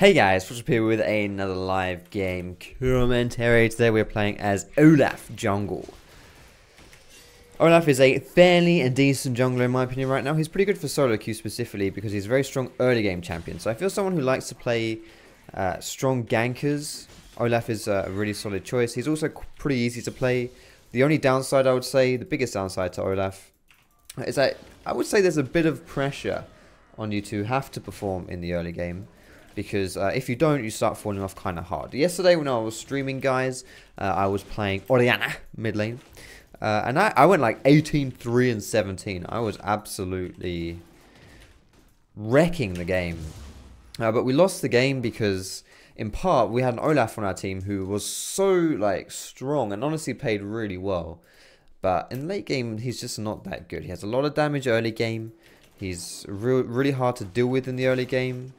Hey guys, Foxdrop here with another live game commentary. Today we're playing as Olaf Jungle. Olaf is a fairly decent jungler in my opinion right now. He's pretty good for solo queue specifically because he's a very strong early game champion. So I feel someone who likes to play strong gankers, Olaf is a really solid choice. He's also pretty easy to play. The only downside I would say, the biggest downside to Olaf, is that I would say there's a bit of pressure on you to have to perform in the early game. Because if you don't, you start falling off kind of hard. Yesterday when I was streaming, guys, I was playing Orianna mid lane. And I went like 18, 3, and 17. I was absolutely wrecking the game. But we lost the game because, in part, we had an Olaf on our team who was so like strong and honestly played really well. But in late game, he's just not that good. He has a lot of damage early game. He's really hard to deal with in the early game.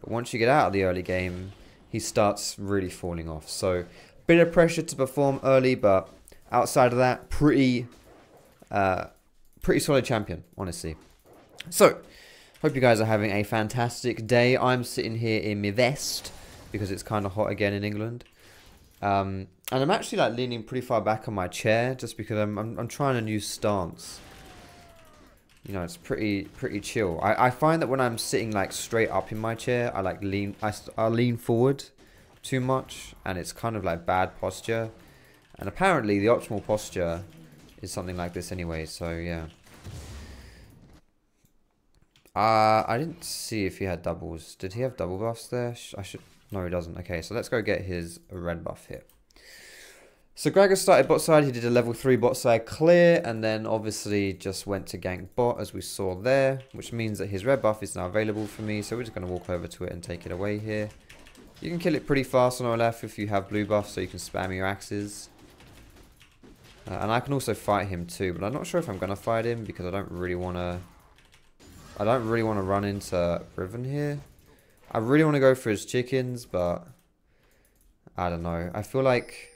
But once you get out of the early game, he starts really falling off. So, bit of pressure to perform early, but outside of that, pretty solid champion, honestly. So, hope you guys are having a fantastic day. I'm sitting here in my vest because it's kind of hot again in England. And I'm actually like leaning pretty far back on my chair just because I'm trying a new stance. You know, it's pretty chill. I find that when I'm sitting like straight up in my chair, I like I lean forward too much, and it's kind of like bad posture. And apparently the optimal posture is something like this anyway, so yeah. I didn't see if he had doubles. Did he have double buffs there? No, he doesn't. Okay, so let's go get his red buff here. So Gregor started bot side, he did a level 3 bot side clear, and then obviously just went to gank bot as we saw there, which means that his red buff is now available for me, so we're just going to walk over to it and take it away here. You can kill it pretty fast on Olaf if you have blue buff, so you can spam your axes. And I can also fight him too, but I'm not sure if I'm going to fight him because I don't really want to run into Riven here. I really want to go for his chickens, but I don't know. I feel like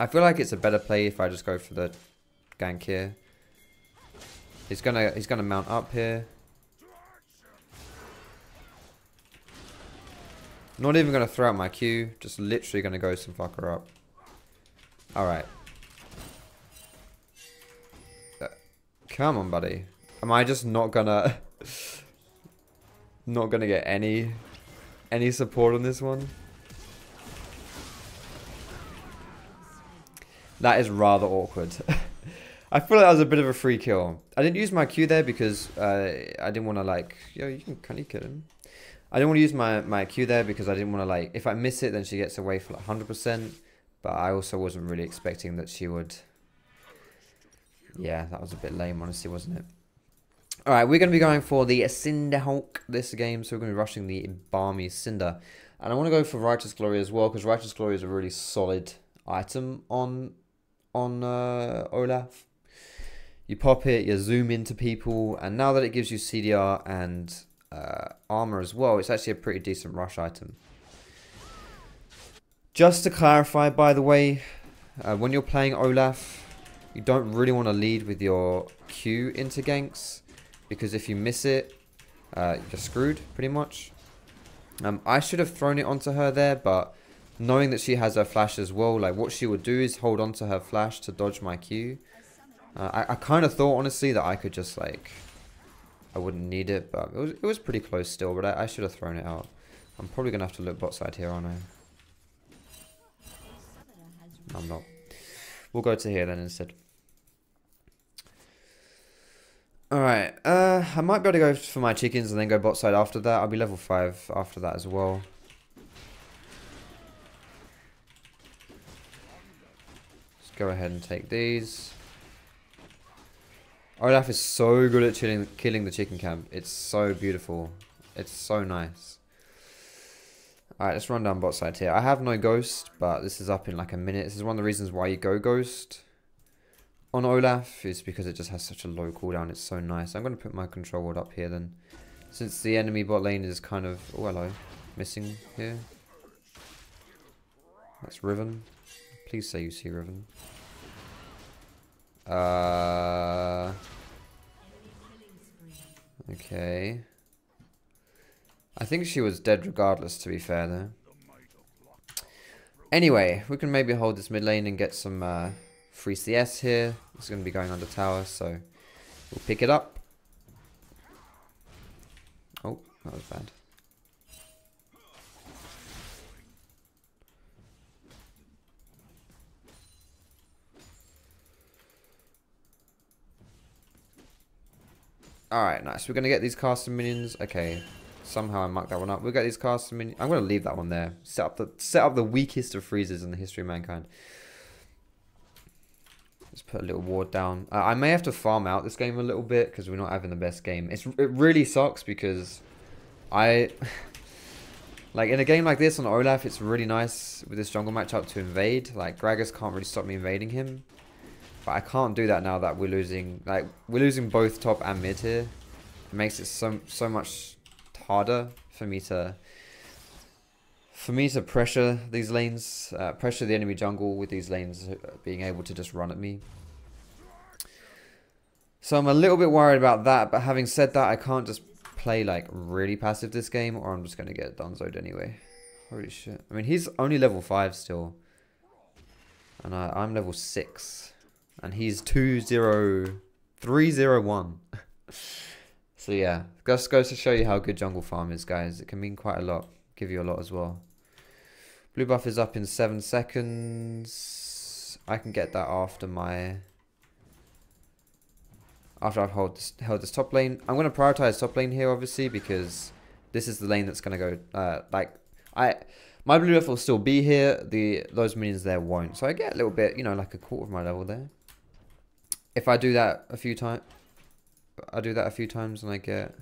it's a better play if I just go for the gank here. He's gonna mount up here. Not even gonna throw out my Q, just literally gonna go some fucker up. Alright. Come on, buddy. Am I just not gonna get any support on this one? That is rather awkward. I feel like that was a bit of a free kill. I didn't use my Q there because I didn't want to like... Yo, can you kill him? I didn't want to use my Q there because I didn't want to like... If I miss it, then she gets away for like 100%. But I also wasn't really expecting that she would... Yeah, that was a bit lame, honestly, wasn't it? Alright, we're going to be going for the Cinderhulk this game. So we're going to be rushing the Balmy Cinder. And I want to go for Righteous Glory as well because Righteous Glory is a really solid item on Olaf. You pop it, you zoom into people, and now that it gives you CDR and armor as well, it's actually a pretty decent rush item. Just to clarify, by the way, when you're playing Olaf, you don't really want to lead with your Q into ganks, because if you miss it, you're screwed, pretty much. I should have thrown it onto her there, but knowing that she has her flash as well, like what she would do is hold on to her flash to dodge my Q. I kind of thought, honestly, that I could just like... I wouldn't need it, but it was pretty close still, but I should have thrown it out. I'm probably going to have to look bot side here, aren't I? No, I'm not. We'll go to here then instead. Alright, I might be able to go for my chickens and then go bot side after that. I'll be level 5 after that as well. Go ahead and take these. Olaf is so good at killing the chicken camp. It's so beautiful. It's so nice. Alright, let's run down bot side here. I have no ghost, but this is up in like a minute. This is one of the reasons why you go ghost on Olaf, is because it just has such a low cooldown. It's so nice. I'm going to put my control ward up here then. Since the enemy bot lane is kind of... Oh, hello. Missing here. That's Riven. Please say you see Riven. Okay. I think she was dead regardless, to be fair, though. Anyway, we can maybe hold this mid lane and get some free CS here. It's going to be going under tower, so we'll pick it up. Oh, that was bad. Alright, nice. We're going to get these caster minions. Okay. Somehow I marked that one up. We'll get these caster minions. I'm going to leave that one there. Set up the weakest of freezes in the history of mankind. Let's put a little ward down. I may have to farm out this game a little bit because we're not having the best game. It really sucks because like in a game like this on Olaf, it's really nice with this jungle matchup to invade. Like Gragas can't really stop me invading him. But I can't do that now that we're losing. Like we're losing both top and mid here. It makes it so much harder for me to pressure these lanes, pressure the enemy jungle with these lanes being able to just run at me. So I'm a little bit worried about that. But having said that, I can't just play like really passive this game, or I'm just gonna get dunzoed anyway. Holy shit! I mean, he's only level 5 still, and I'm level 6. And he's 2-0-3-0-1. So yeah, just goes to show you how good jungle farm is, guys. It can mean quite a lot. Give you a lot as well. Blue buff is up in 7 seconds. I can get that after I've held this top lane. I'm going to prioritize top lane here, obviously, because this is the lane that's going to go. My blue buff will still be here. Those minions there won't. So I get a little bit, you know, like a quarter of my level there. If I do that a few times, and I get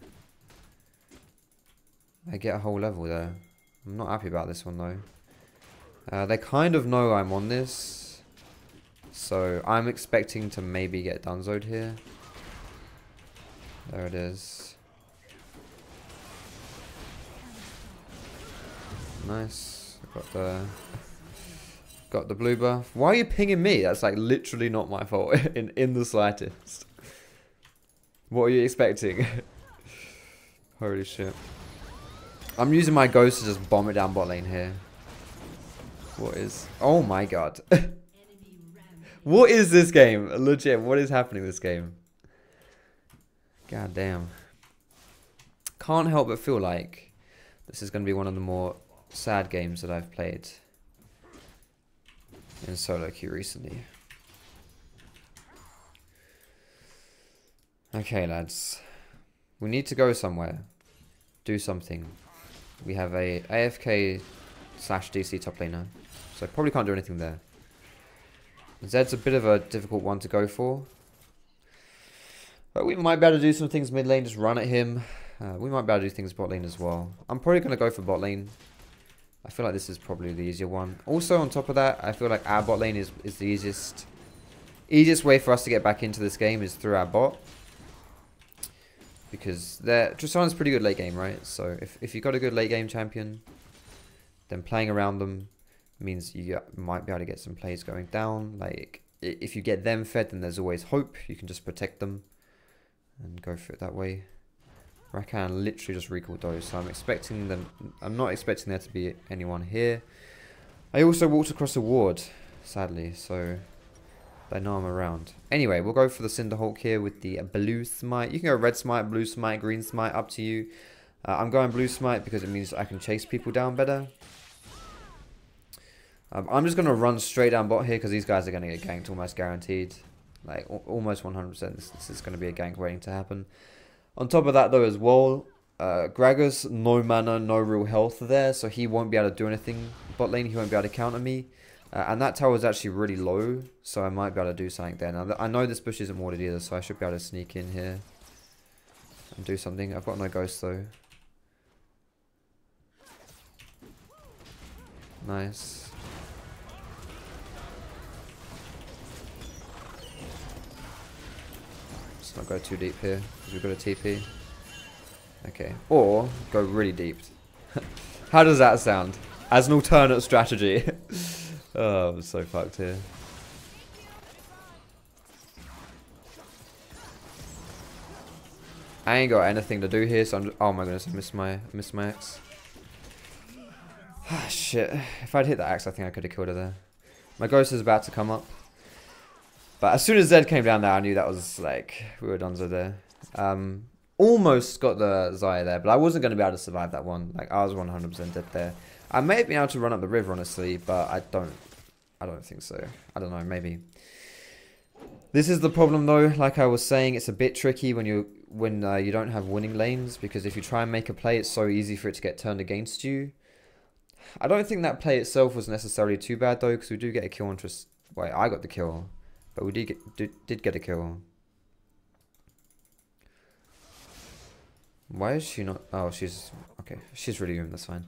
a whole level there. I'm not happy about this one though. They kind of know I'm on this, so I'm expecting to maybe get dunzoed here. There it is. Nice. Got the blue buff. Why are you pinging me? That's like literally not my fault in the slightest. What are you expecting? Holy shit. I'm using my ghost to just bomb it down bot lane here. What is... Oh my god. What is this game? Legit, what is happening in this game? God damn. Can't help but feel like this is going to be one of the more sad games that I've played in solo queue recently. Okay, lads. We need to go somewhere. Do something. We have a AFK/DC top laner, so I probably can't do anything there. Zed's a bit of a difficult one to go for. But we might be able to do some things mid lane, just run at him. We might be able to do things bot lane as well. I'm probably going to go for bot lane. I feel like this is probably the easier one. Also, on top of that, I feel like our bot lane is the easiest way for us to get back into this game is through our bot. Because Tristan's pretty good late game, right? So if you've got a good late game champion, then playing around them means you might be able to get some plays going down. Like, if you get them fed, then there's always hope. You can just protect them and go for it that way. Rakan literally just recalled those, so I'm not expecting there to be anyone here. I also walked across a ward, sadly, so they know I'm around. Anyway, we'll go for the Cinderhulk here with the blue smite. You can go red smite, blue smite, green smite, up to you. I'm going blue smite because it means I can chase people down better. I'm just going to run straight down bot here because these guys are going to get ganked almost guaranteed. Like, almost 100%. This is going to be a gank waiting to happen. On top of that, though, as well, Gragas, no mana, no real health there, so he won't be able to do anything bot lane. He won't be able to counter me. And that tower is actually really low, so I might be able to do something there. Now, I know this bush isn't warded either, so I should be able to sneak in here and do something. I've got no ghost, though. Nice. Let's not go too deep here, because we've got a TP. Okay, or go really deep. How does that sound? As an alternate strategy. Oh, I'm so fucked here. I ain't got anything to do here, so I'm just, oh my goodness, I missed my axe. Ah, shit. If I'd hit the axe, I think I could have killed her there. My ghost is about to come up. But as soon as Zed came down there, I knew that was like, we were donezo there. Almost got the Zaya there, but I wasn't going to be able to survive that one. Like, I was 100% dead there. I may have been able to run up the river, honestly, but I don't think so. I don't know, maybe. This is the problem though, like I was saying, it's a bit tricky when you don't have winning lanes, because if you try and make a play, it's so easy for it to get turned against you. I don't think that play itself was necessarily too bad though, because we do get a kill on wait, I got the kill, but we did get a kill. Why is she not? Oh, she's okay. She's really good. That's fine.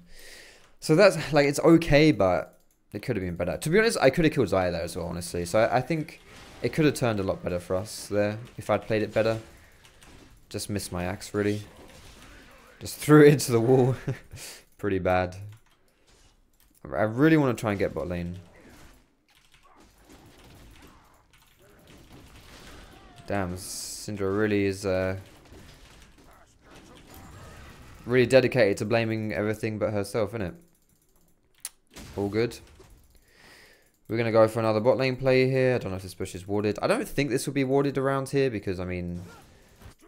So that's like, it's okay, but it could have been better. To be honest, I could have killed Zaya there as well, honestly. So I think it could have turned a lot better for us there if I'd played it better. Just missed my axe, really. Just threw it into the wall. Pretty bad. I really want to try and get bot lane. Damn, Syndra really is really dedicated to blaming everything but herself, innit? All good. We're going to go for another bot lane play here. I don't know if this bush is warded. I don't think this will be warded around here because, I mean,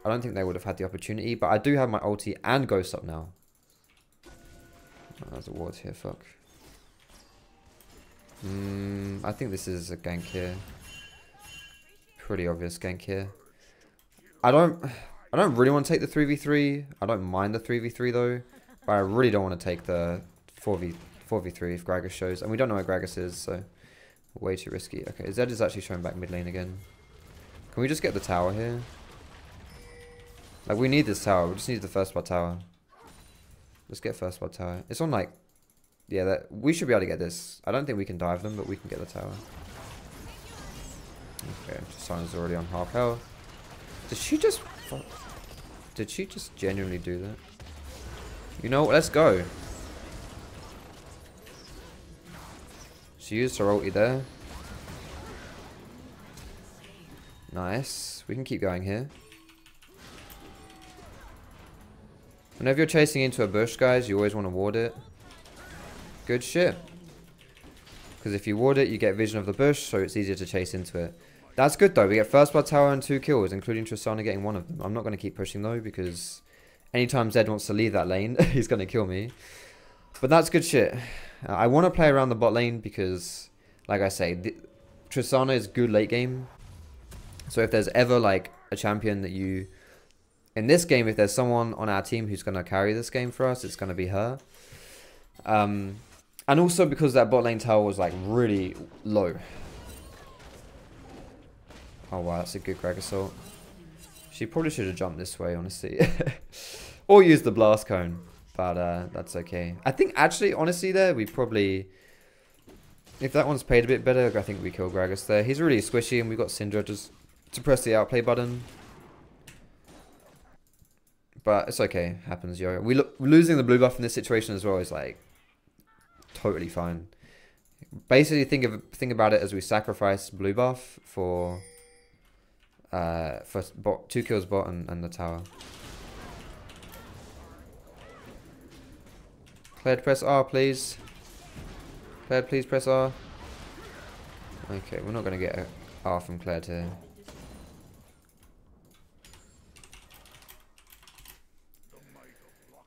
I don't think they would have had the opportunity. But I do have my ulti and ghost up now. Oh, there's a ward here, fuck. I think this is a gank here. Pretty obvious gank here. I don't really want to take the 3v3. I don't mind the 3v3 though. But I really don't want to take the 4v3 if Gragas shows. And we don't know where Gragas is, so way too risky. Okay, Zed is actually showing back mid lane again. Can we just get the tower here? Like, we need this tower. We just need the first bar tower. Let's get first bar tower. It's on like, yeah, that we should be able to get this. I don't think we can dive them, but we can get the tower. Okay, Tristana's already on half health. Did she just genuinely do that? You know what? Let's go. She used her ulti there. Nice. We can keep going here. Whenever you're chasing into a bush, guys, you always want to ward it. Good shit. Because if you ward it, you get vision of the bush, so it's easier to chase into it. That's good though. We get first blood tower and 2 kills, including Tristana getting 1 of them. I'm not going to keep pushing though, because anytime Zed wants to leave that lane, he's going to kill me. But that's good shit. I want to play around the bot lane because, like I say, Tristana is good late game. So if there's ever like a champion that you... In this game, if there's someone on our team who's going to carry this game for us, it's going to be her. And also because that bot lane tower was like really low. Oh wow, that's a good Greg assault. She probably should have jumped this way, honestly. Or used the blast cone. But that's okay. I think actually, honestly there, we probably... If that one's played a bit better, I think we kill Gragas there. He's really squishy and we got Syndra just to press the outplay button. But it's okay. Happens, yo. Losing the blue buff in this situation as well is like totally fine. Basically, think about it as we sacrifice blue buff for bot, 2 kills bot and the tower. Claire, press R, please. Claire, please press R. Okay, we're not going to get a R from Claire here.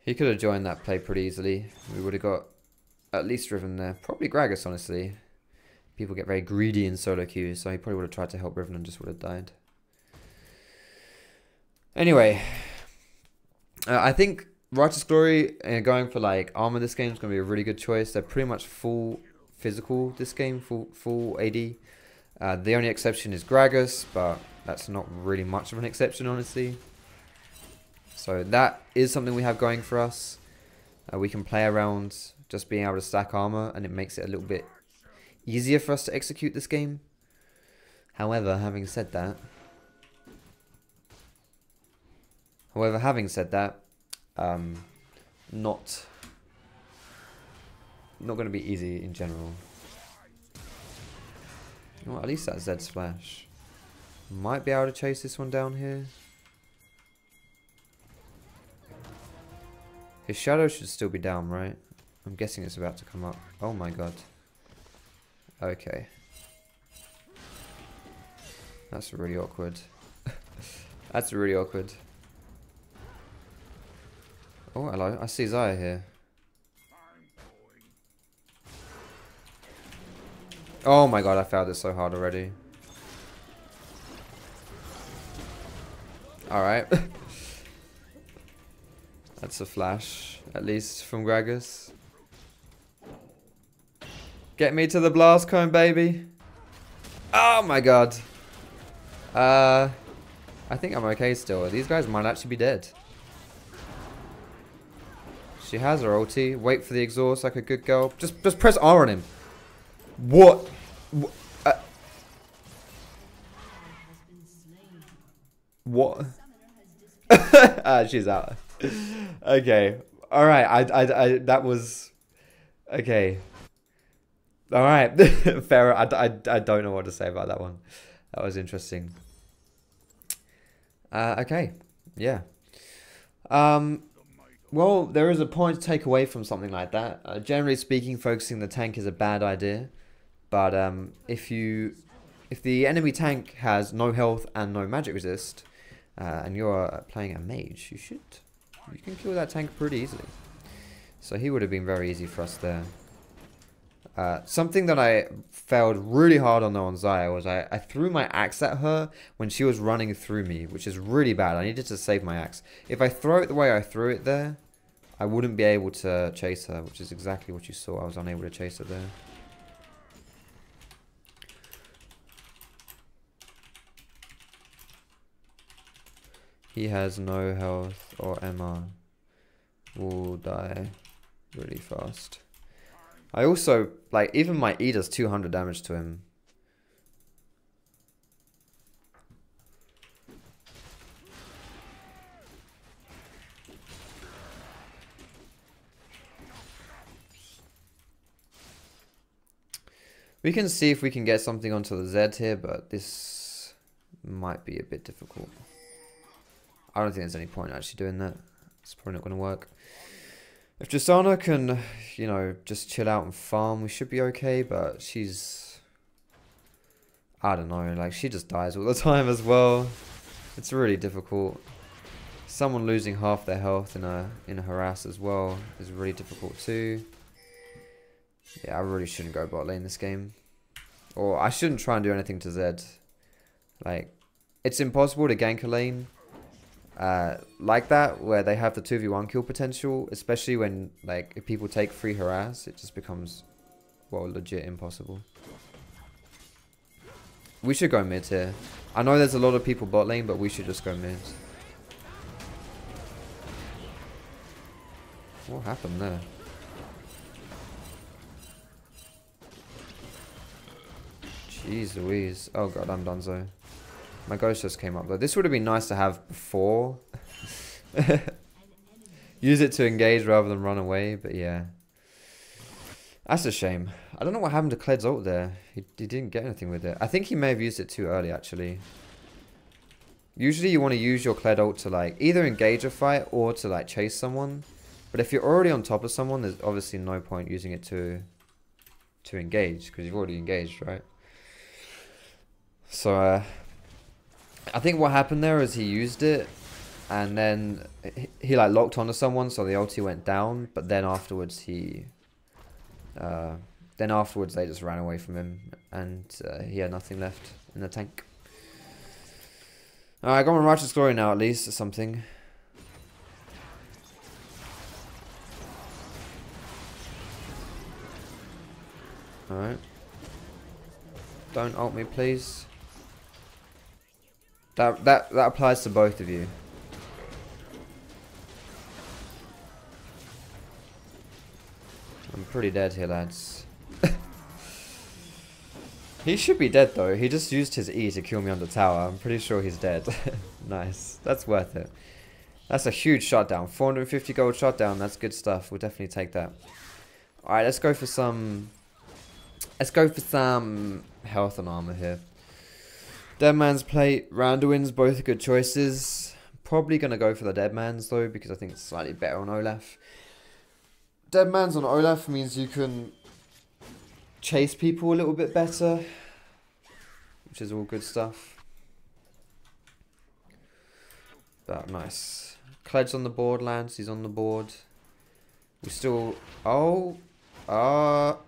He could have joined that play pretty easily. We would have got at least Riven there. Probably Gragas, honestly. People get very greedy in solo queues, so he probably would have tried to help Riven and just would have died. Anyway, I think Righteous Glory going for like Armour this game is going to be a really good choice. They're pretty much full physical this game, full AD. The only exception is Gragas, but that's not really much of an exception, honestly. So that is something we have going for us. We can play around just being able to stack armor, and it makes it a little bit easier for us to execute this game. However, having said that, not going to be easy in general. Well, at least that Zed splash. Might be able to chase this one down here. His shadow should still be down, right? I'm guessing it's about to come up. Oh my god. Okay. That's really awkward. That's really awkward. Oh, hello. I see Zaya here. Oh my god, I failed it so hard already. Alright. That's a flash, at least from Gragas. Get me to the blast cone, baby. Oh my god. I think I'm okay still. These guys might actually be dead. She has her ulti. Wait for the exhaust like a good girl. Just press R on him. What? What? She's out. Okay. All right. I that was okay. All right. Fair. I don't know what to say about that one. That was interesting. Okay. Yeah. Well, there is a point to take away from something like that. Generally speaking, focusing the tank is a bad idea. But if the enemy tank has no health and no magic resist, and you're playing a mage, you can kill that tank pretty easily. So he would have been very easy for us there. Something that I failed really hard on though on Zaya was I threw my axe at her when she was running through me, which is really bad. I needed to save my axe. If I throw it the way I threw it there, I wouldn't be able to chase her, which is exactly what you saw. I was unable to chase her there. He has no health or MR. Will die really fast. I also, like, even my E does 200 damage to him. We can see if we can get something onto the Z here, but this might be a bit difficult. I don't think there's any point actually doing that. It's probably not going to work. If Justana can, you know, just chill out and farm, we should be okay, but she's... I don't know, like, she just dies all the time as well. It's really difficult. Someone losing half their health in a harass as well is really difficult too. Yeah, I really shouldn't go bot lane this game. Or I shouldn't try and do anything to Zed. Like, it's impossible to gank a lane like that, where they have the 2v1 kill potential, especially when, like, if people take free harass, it just becomes, well, legit impossible. We should go mid here. I know there's a lot of people bot lane, but we should just go mid. What happened there? Jeez Louise. Oh god, I'm donezo. My ghost just came up though. This would have been nice to have before. Use it to engage rather than run away, but yeah. That's a shame. I don't know what happened to Kled's ult there. He didn't get anything with it. I think he may have used it too early actually. Usually you want to use your Kled ult to, like, either engage a fight or to, like, chase someone. But if you're already on top of someone, there's obviously no point using it to engage, because you've already engaged, right? So I think what happened there is he used it, and then he like locked onto someone, so the ulti went down. But then afterwards they just ran away from him, and he had nothing left in the tank. Alright, I got my Righteous Glory now at least, or something. Alright. Don't ult me, please. That applies to both of you. I'm pretty dead here, lads. He should be dead though. He just used his E to kill me on the tower. I'm pretty sure he's dead. Nice. That's worth it. That's a huge shutdown. 450 gold shutdown. That's good stuff. We'll definitely take that. Alright, let's go for some... Let's go for some health and armor here. Dead Man's Plate, Randuin's, both good choices. probably going to go for the dead man's though, because I think it's slightly better on Olaf. Dead man's on Olaf means you can chase people a little bit better, which is all good stuff. But nice. Cled's on the board, Lance, he's on the board. We still... Oh! Oh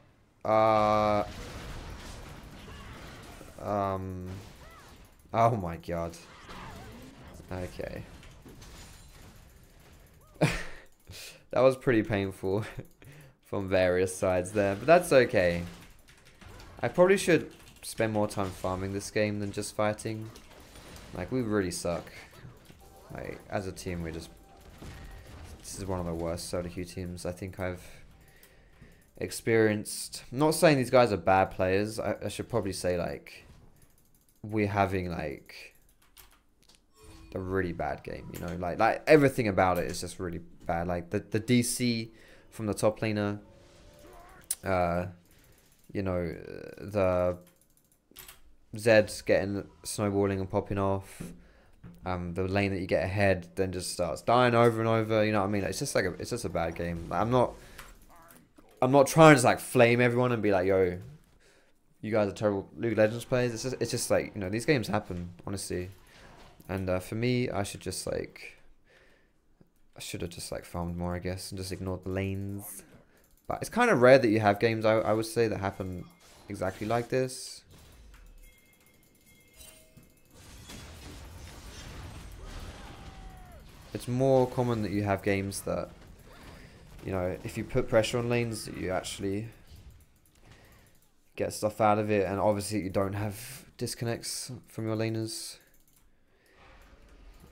my god. Okay. That was pretty painful from various sides there, but that's okay. I probably should spend more time farming this game than just fighting. Like, we really suck. Like, as a team, we just... This is one of the worst solo queue teams I think I've experienced. I'm not saying these guys are bad players. I should probably say, like, we're having, like, a really bad game, you know? Like everything about it is just really bad. Like, the DC from the top laner, you know, the Zed's getting snowballing and popping off. The lane that you get ahead then just starts dying over and over. You know what I mean? Like, it's just like it's just a bad game. Like, I'm not trying to just like flame everyone and be like, yo, you guys are terrible League of Legends players. It's just like, you know, these games happen, honestly. And for me, I should just like, I should have just like farmed more, I guess, and just ignored the lanes. But it's kind of rare that you have games, I would say, that happen exactly like this. It's more common that you have games that, you know, if you put pressure on lanes, that you actually get stuff out of it, and obviously you don't have disconnects from your laners.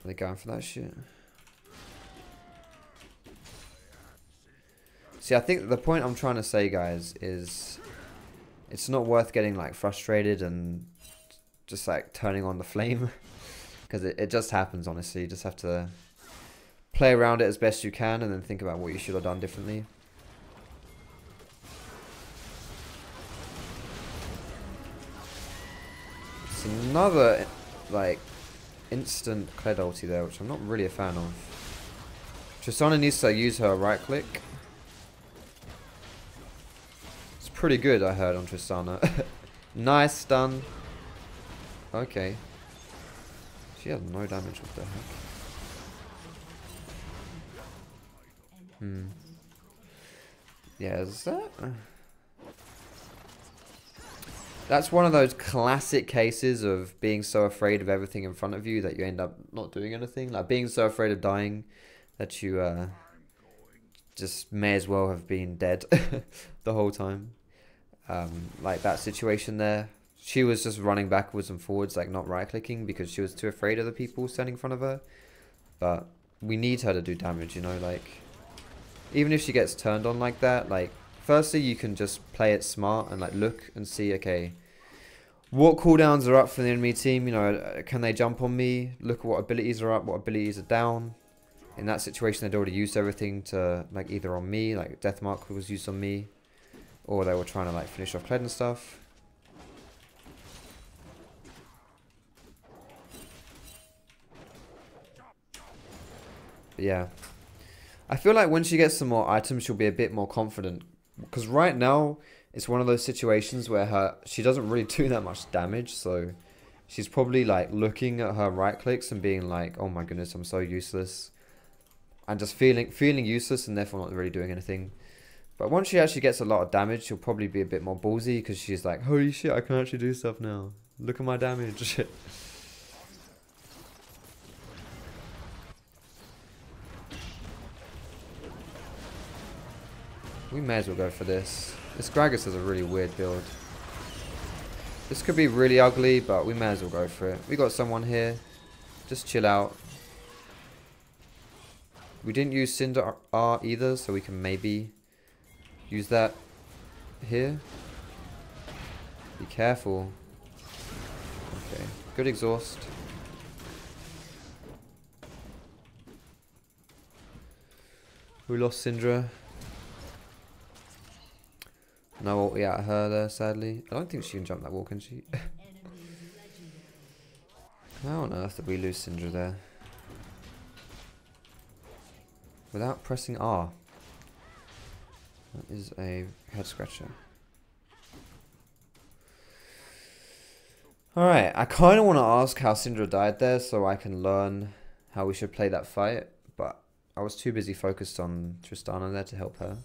Are they going for that shit? See, I think the point I'm trying to say, guys, is it's not worth getting like frustrated and just like turning on the flame, because it just happens, honestly. You just have to play around it as best you can and then think about what you should have done differently. It's another like instant Kled ulti there, which I'm not really a fan of. Tristana needs to use her right click. It's pretty good, I heard, on Tristana. Nice stun. Okay. She has no damage, what the heck? Yeah, is that... That's one of those classic cases of being so afraid of everything in front of you that you end up not doing anything. Like being so afraid of dying that you just may as well have been dead the whole time. Like that situation there. She was just running backwards and forwards, like not right clicking, because she was too afraid of the people standing in front of her. But we need her to do damage, you know, like... Even if she gets turned on like that, like, firstly, you can just play it smart and, like, look and see, okay, what cooldowns are up for the enemy team? You know, can they jump on me? Look at what abilities are up, what abilities are down. In that situation, they'd already used everything to, like, either on me, like, Deathmark was used on me, or they were trying to, like, finish off Kled and stuff. But yeah. I feel like when she gets some more items, she'll be a bit more confident. Because right now, it's one of those situations where she doesn't really do that much damage. So she's probably like looking at her right clicks and being like, oh my goodness, I'm so useless. And just feeling useless and therefore not really doing anything. But once she actually gets a lot of damage, she'll probably be a bit more ballsy. Because she's like, holy shit, I can actually do stuff now. Look at my damage. We may as well go for this. This Gragas is a really weird build. This could be really ugly, but we may as well go for it. We got someone here. Just chill out. We didn't use Cinder R either, so we can maybe use that here. Be careful. Okay, good exhaust. We lost Syndra. No ulti out of her there, sadly. I don't think she can jump that wall, can she? How on earth did we lose Syndra there? without pressing R. That is a head scratcher. Alright, I kind of want to ask how Syndra died there so I can learn how we should play that fight, but I was too busy focused on Tristana there to help her.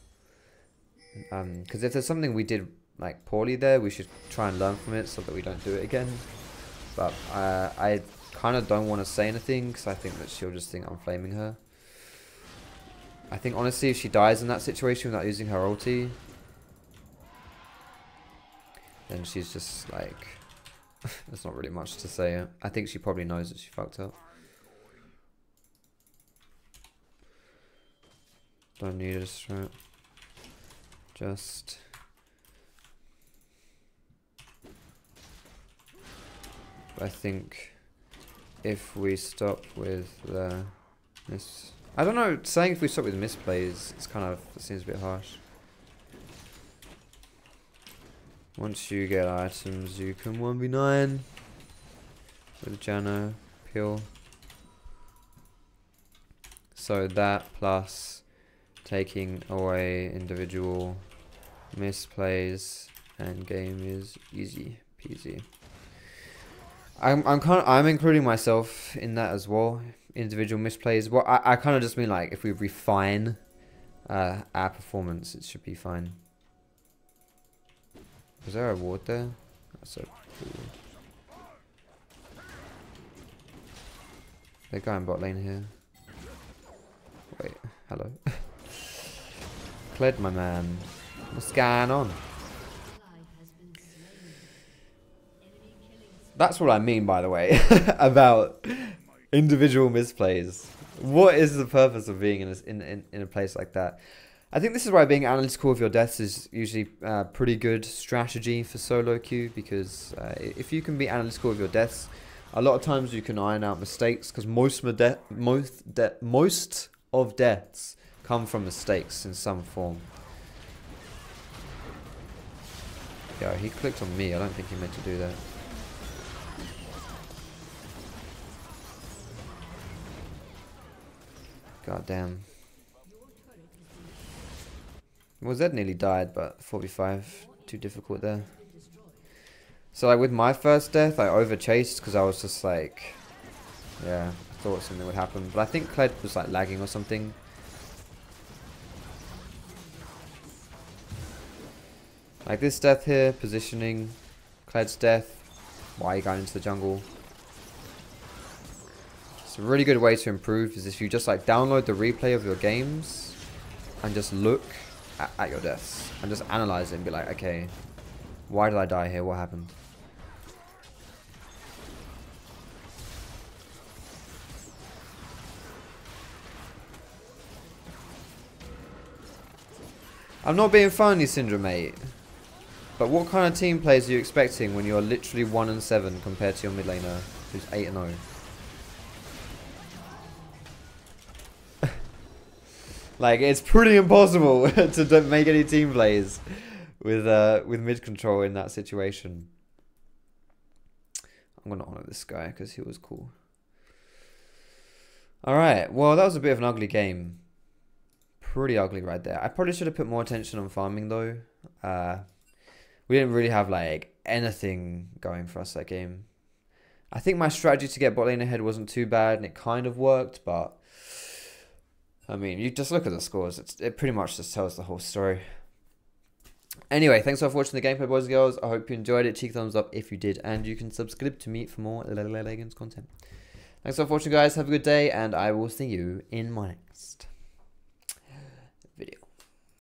Because if there's something we did like poorly there, we should try and learn from it so that we don't do it again. But I kind of don't want to say anything because I think that she'll just think I'm flaming her. I think honestly if she dies in that situation without using her ulti, then she's just like, there's not really much to say. I think she probably knows that she fucked up. Don't need a strat. Just I think if we stop with the I don't know, saying if we stop with misplays, it's kind of, it seems a bit harsh. Once you get items, you can 1v9 with Jano, Peel. So that plus taking away individual misplays and game is easy peasy. I'm including myself in that as well. Individual misplays. Well, I kind of just mean like if we refine our performance, it should be fine. Was there a ward there? That's so cool. They're going bot lane here. Wait, hello. Kled, my man. What's going on? That's what I mean, by the way, about individual misplays. What is the purpose of being in a place like that? I think this is why being analytical of your deaths is usually a pretty good strategy for solo queue, because if you can be analytical of your deaths, a lot of times you can iron out mistakes, because most of deaths come from mistakes in some form. Yo, he clicked on me. I don't think he meant to do that. God damn. Well, Zed nearly died, but 4v5, too difficult there. So like with my first death, I over chased because I was just like, yeah, I thought something would happen. But I think Kled was like lagging or something. Like this death here, positioning, Kled's death, why are you going into the jungle? It's a really good way to improve is if you just like download the replay of your games and just look at your deaths and just analyze it and be like, okay, why did I die here? What happened? I'm not being funny, Syndra, mate. But what kind of team plays are you expecting when you're literally 1-7 compared to your mid laner who's 8-0? Like, it's pretty impossible to make any team plays with mid control in that situation. I'm gonna honor this guy because he was cool. Alright, well that was a bit of an ugly game. Pretty ugly right there. I probably should have put more attention on farming though. We didn't really have like anything going for us that game. I think my strategy to get bot lane ahead wasn't too bad and it kind of worked, but I mean, you just look at the scores. It pretty much just tells the whole story. Anyway, thanks for watching the gameplay, boys and girls. I hope you enjoyed it. Cheek thumbs up if you did, and you can subscribe to me for more Legends content. Thanks for watching, guys. Have a good day, and I will see you in my next video.